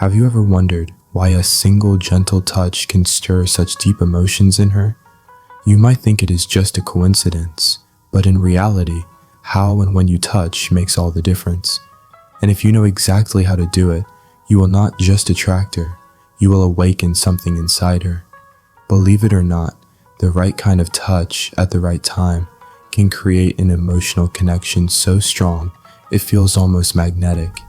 Have you ever wondered why a single gentle touch can stir such deep emotions in her? You might think it is just a coincidence, but in reality, how and when you touch makes all the difference. And if you know exactly how to do it, you will not just attract her, you will awaken something inside her. Believe it or not, the right kind of touch at the right time can create an emotional connection so strong it feels almost magnetic.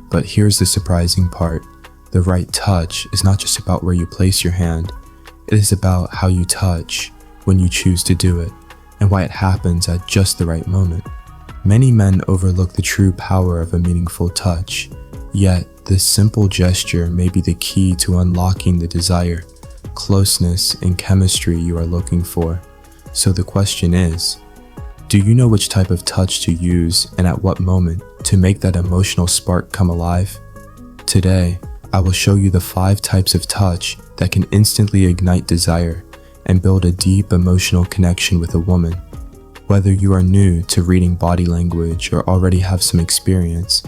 But here's the surprising part. The right touch is not just about where you place your hand, it is about how you touch when you choose to do it, and why it happens at just the right moment. Many men overlook the true power of a meaningful touch, yet this simple gesture may be the key to unlocking the desire, closeness, and chemistry you are looking for. So the question is, do you know which type of touch to use and at what moment to make that emotional spark come alive? Today, I will show you the 5 types of touch that can instantly ignite desire and build a deep emotional connection with a woman. Whether you are new to reading body language or already have some experience,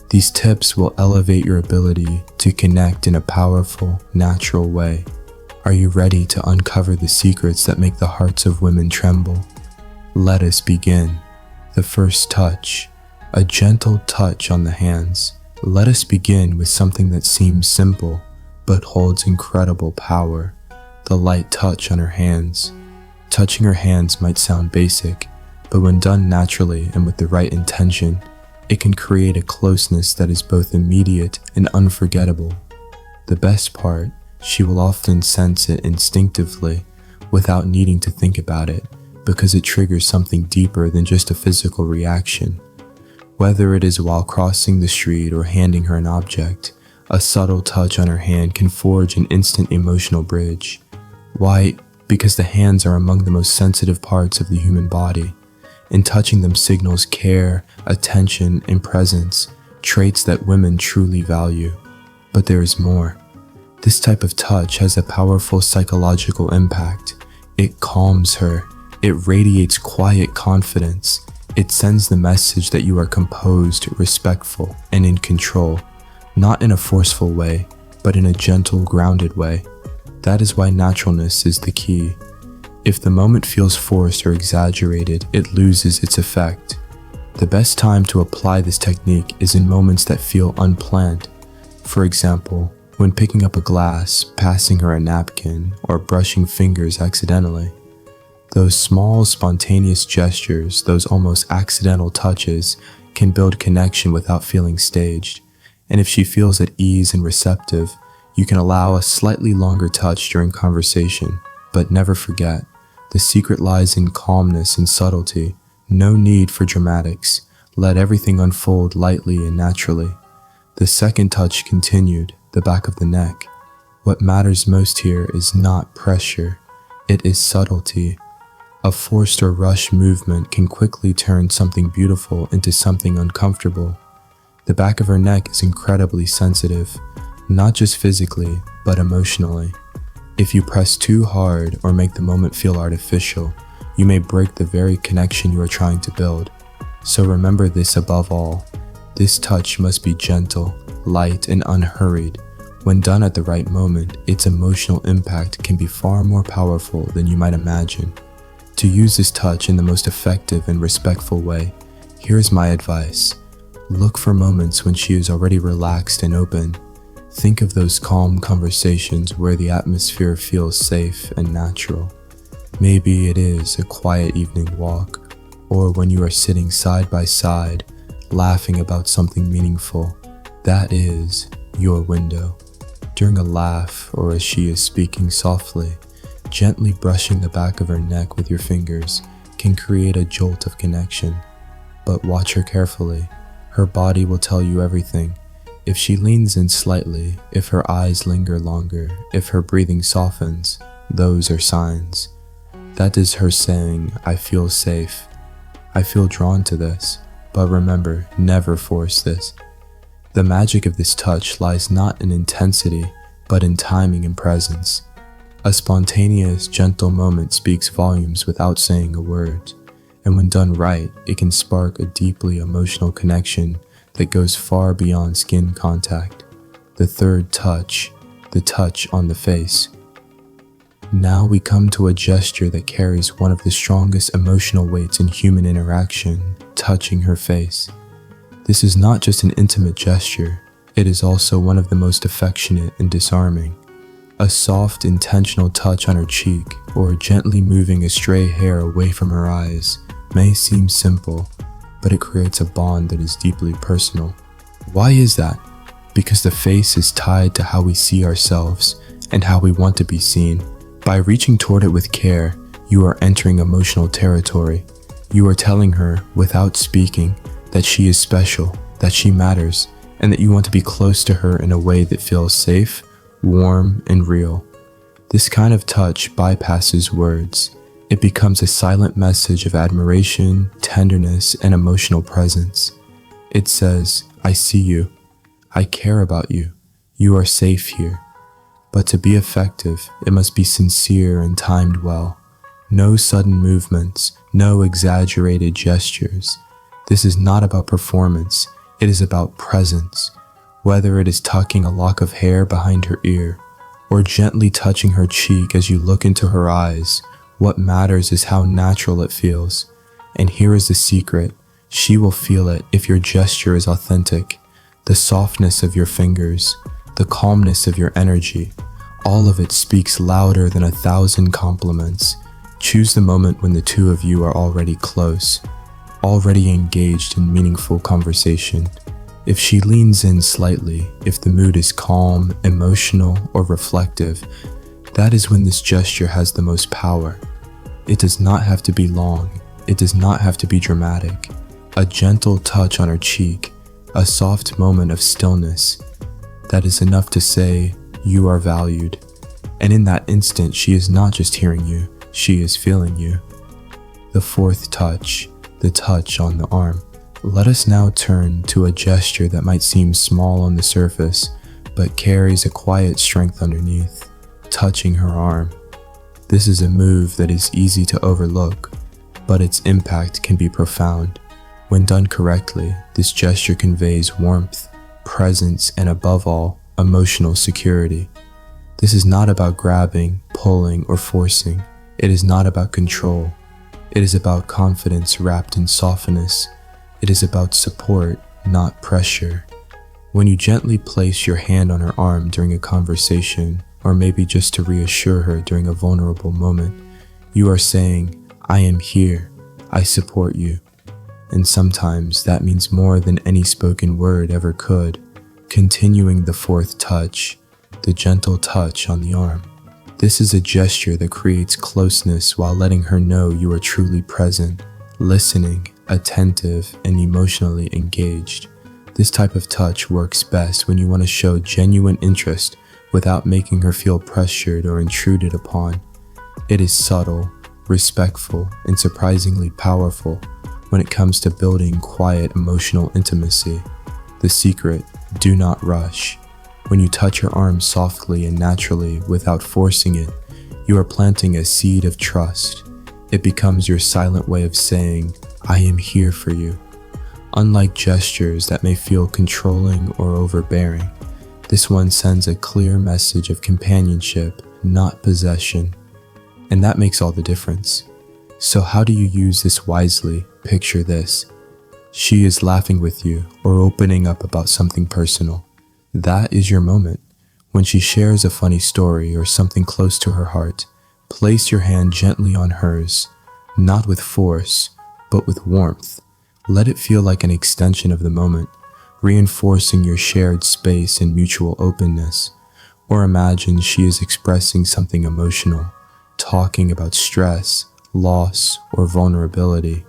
these tips will elevate your ability to connect in a powerful, natural way. Are you ready to uncover the secrets that make the hearts of women tremble? Let us begin. The first touch, a gentle touch on the hands. Let us begin with something that seems simple, but holds incredible power. The light touch on her hands. Touching her hands might sound basic, but when done naturally and with the right intention, it can create a closeness that is both immediate and unforgettable. The best part, she will often sense it instinctively without needing to think about it, because it triggers something deeper than just a physical reaction. Whether it is while crossing the street or handing her an object, a subtle touch on her hand can forge an instant emotional bridge. Why? Because the hands are among the most sensitive parts of the human body, and touching them signals care, attention, and presence, traits that women truly value. But there is more. This type of touch has a powerful psychological impact. It calms her. It radiates quiet confidence. It sends the message that you are composed, respectful, and in control, not in a forceful way, but in a gentle, grounded way. That is why naturalness is the key. If the moment feels forced or exaggerated, it loses its effect. The best time to apply this technique is in moments that feel unplanned. For example, when picking up a glass, passing her a napkin, or brushing fingers accidentally. Those small, spontaneous gestures, those almost accidental touches, can build connection without feeling staged. And if she feels at ease and receptive, you can allow a slightly longer touch during conversation. But never forget, the secret lies in calmness and subtlety. No need for dramatics. Let everything unfold lightly and naturally. The second touch continued, the back of the neck. What matters most here is not pressure. It is subtlety. A forced or rushed movement can quickly turn something beautiful into something uncomfortable. The back of her neck is incredibly sensitive, not just physically, but emotionally. If you press too hard or make the moment feel artificial, you may break the very connection you are trying to build. So remember this above all. This touch must be gentle, light, and unhurried. When done at the right moment, its emotional impact can be far more powerful than you might imagine. To use this touch in the most effective and respectful way, here's my advice. Look for moments when she is already relaxed and open. Think of those calm conversations where the atmosphere feels safe and natural. Maybe it is a quiet evening walk, or when you are sitting side by side, laughing about something meaningful. That is your window. During a laugh, or as she is speaking softly, gently brushing the back of her neck with your fingers can create a jolt of connection. But watch her carefully. Her body will tell you everything. If she leans in slightly, if her eyes linger longer, if her breathing softens, those are signs. That is her saying, I feel safe. I feel drawn to this. But remember, never force this. The magic of this touch lies not in intensity, but in timing and presence. A spontaneous, gentle moment speaks volumes without saying a word, and when done right, it can spark a deeply emotional connection that goes far beyond skin contact. The third touch, the touch on the face. Now we come to a gesture that carries one of the strongest emotional weights in human interaction, touching her face. This is not just an intimate gesture, it is also one of the most affectionate and disarming. A soft, intentional touch on her cheek, or gently moving a stray hair away from her eyes, may seem simple, but it creates a bond that is deeply personal. Why is that? Because the face is tied to how we see ourselves and how we want to be seen. By reaching toward it with care, you are entering emotional territory. You are telling her, without speaking, that she is special, that she matters, and that you want to be close to her in a way that feels safe, warm, and real. This kind of touch bypasses words. It becomes a silent message of admiration, tenderness, and emotional presence. It says, I see you. I care about you. You are safe here. But to be effective, it must be sincere and timed well. No sudden movements, no exaggerated gestures. This is not about performance, it is about presence. Whether it is tucking a lock of hair behind her ear, or gently touching her cheek as you look into her eyes, what matters is how natural it feels. And here is the secret, she will feel it if your gesture is authentic. The softness of your fingers, the calmness of your energy, all of it speaks louder than 1,000 compliments. Choose the moment when the two of you are already close, already engaged in meaningful conversation. If she leans in slightly, if the mood is calm, emotional, or reflective, that is when this gesture has the most power. It does not have to be long. It does not have to be dramatic. A gentle touch on her cheek, a soft moment of stillness, that is enough to say, you are valued. And in that instant, she is not just hearing you, she is feeling you. The fourth touch, the touch on the arm. Let us now turn to a gesture that might seem small on the surface, but carries a quiet strength underneath, touching her arm. This is a move that is easy to overlook, but its impact can be profound. When done correctly, this gesture conveys warmth, presence, and above all, emotional security. This is not about grabbing, pulling, or forcing. It is not about control. It is about confidence wrapped in softness. It is about support, not pressure. When you gently place your hand on her arm during a conversation, or maybe just to reassure her during a vulnerable moment, you are saying, I am here, I support you. And sometimes that means more than any spoken word ever could. Continuing the fourth touch, the gentle touch on the arm. This is a gesture that creates closeness while letting her know you are truly present, listening, attentive, and emotionally engaged. This type of touch works best when you want to show genuine interest without making her feel pressured or intruded upon. It is subtle, respectful, and surprisingly powerful when it comes to building quiet emotional intimacy. The secret, do not rush. When you touch her arm softly and naturally without forcing it, you are planting a seed of trust. It becomes your silent way of saying, I am here for you. Unlike gestures that may feel controlling or overbearing, this one sends a clear message of companionship, not possession. And that makes all the difference. So how do you use this wisely? Picture this. She is laughing with you or opening up about something personal. That is your moment. When she shares a funny story or something close to her heart, place your hand gently on hers, not with force, but with warmth. Let it feel like an extension of the moment, reinforcing your shared space and mutual openness. Or imagine she is expressing something emotional, talking about stress, loss, or vulnerability.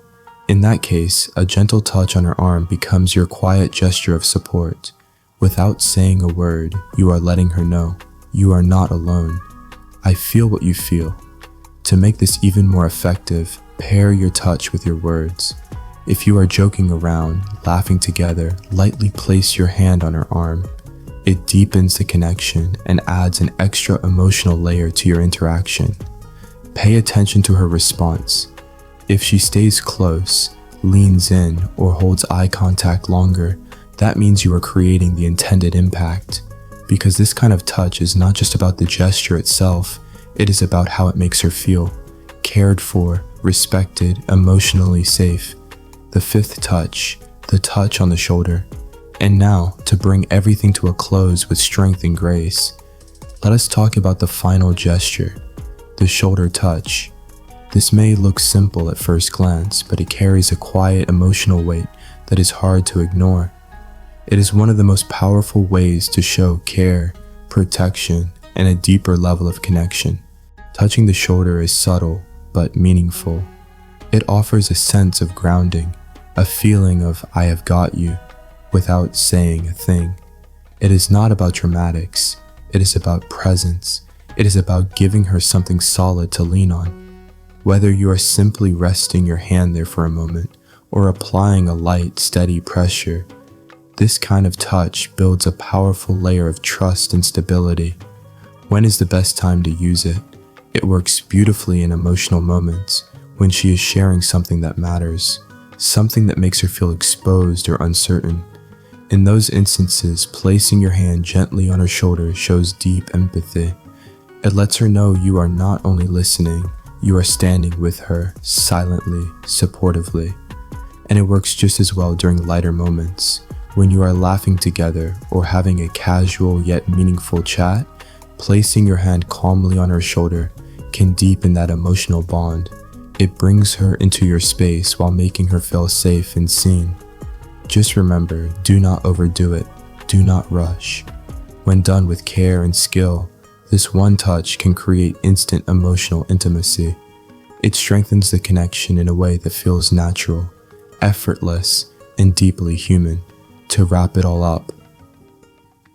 In that case, a gentle touch on her arm becomes your quiet gesture of support. Without saying a word, you are letting her know, you are not alone. I feel what you feel. To make this even more effective, pair your touch with your words. If you are joking around, laughing together, lightly place your hand on her arm. It deepens the connection and adds an extra emotional layer to your interaction. Pay attention to her response. If she stays close, leans in, or holds eye contact longer, that means you are creating the intended impact. because this kind of touch is not just about the gesture itself, it is about how it makes her feel, cared for, respected, emotionally safe. The fifth touch, the touch on the shoulder. And now, to bring everything to a close with strength and grace, let us talk about the final gesture, the shoulder touch. This may look simple at first glance, but it carries a quiet emotional weight that is hard to ignore. It is one of the most powerful ways to show care, protection, and a deeper level of connection. Touching the shoulder is subtle, but meaningful. It offers a sense of grounding, a feeling of "I have got you," without saying a thing. It is not about dramatics. It is about presence. It is about giving her something solid to lean on. Whether you are simply resting your hand there for a moment or applying a light, steady pressure, this kind of touch builds a powerful layer of trust and stability. When is the best time to use it? It works beautifully in emotional moments when she is sharing something that matters, something that makes her feel exposed or uncertain. In those instances, placing your hand gently on her shoulder shows deep empathy. It lets her know you are not only listening, you are standing with her, silently, supportively. And it works just as well during lighter moments, when you are laughing together or having a casual yet meaningful chat. Placing your hand calmly on her shoulder can deepen that emotional bond. It brings her into your space while making her feel safe and seen. Just remember, do not overdo it. Do not rush. When done with care and skill, this one touch can create instant emotional intimacy. It strengthens the connection in a way that feels natural, effortless, and deeply human. To wrap it all up,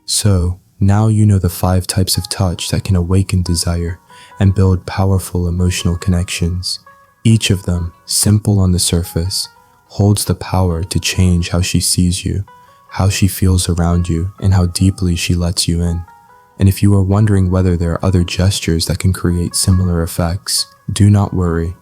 so now you know the 5 types of touch that can awaken desire and build powerful emotional connections. Each of them, simple on the surface, holds the power to change how she sees you, how she feels around you, and how deeply she lets you in. And if you are wondering whether there are other gestures that can create similar effects, do not worry.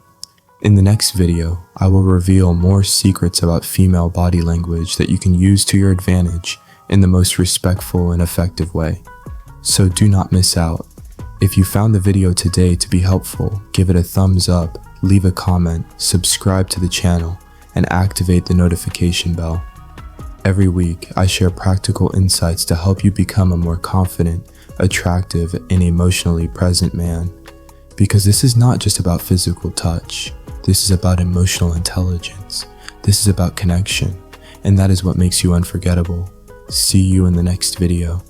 In the next video, I will reveal more secrets about female body language that you can use to your advantage in the most respectful and effective way. So do not miss out. If you found the video today to be helpful, give it a thumbs up, leave a comment, subscribe to the channel, and activate the notification bell. Every week, I share practical insights to help you become a more confident, attractive, and emotionally present man. Because this is not just about physical touch. This is about emotional intelligence. This is about connection, and that is what makes you unforgettable. See you in the next video.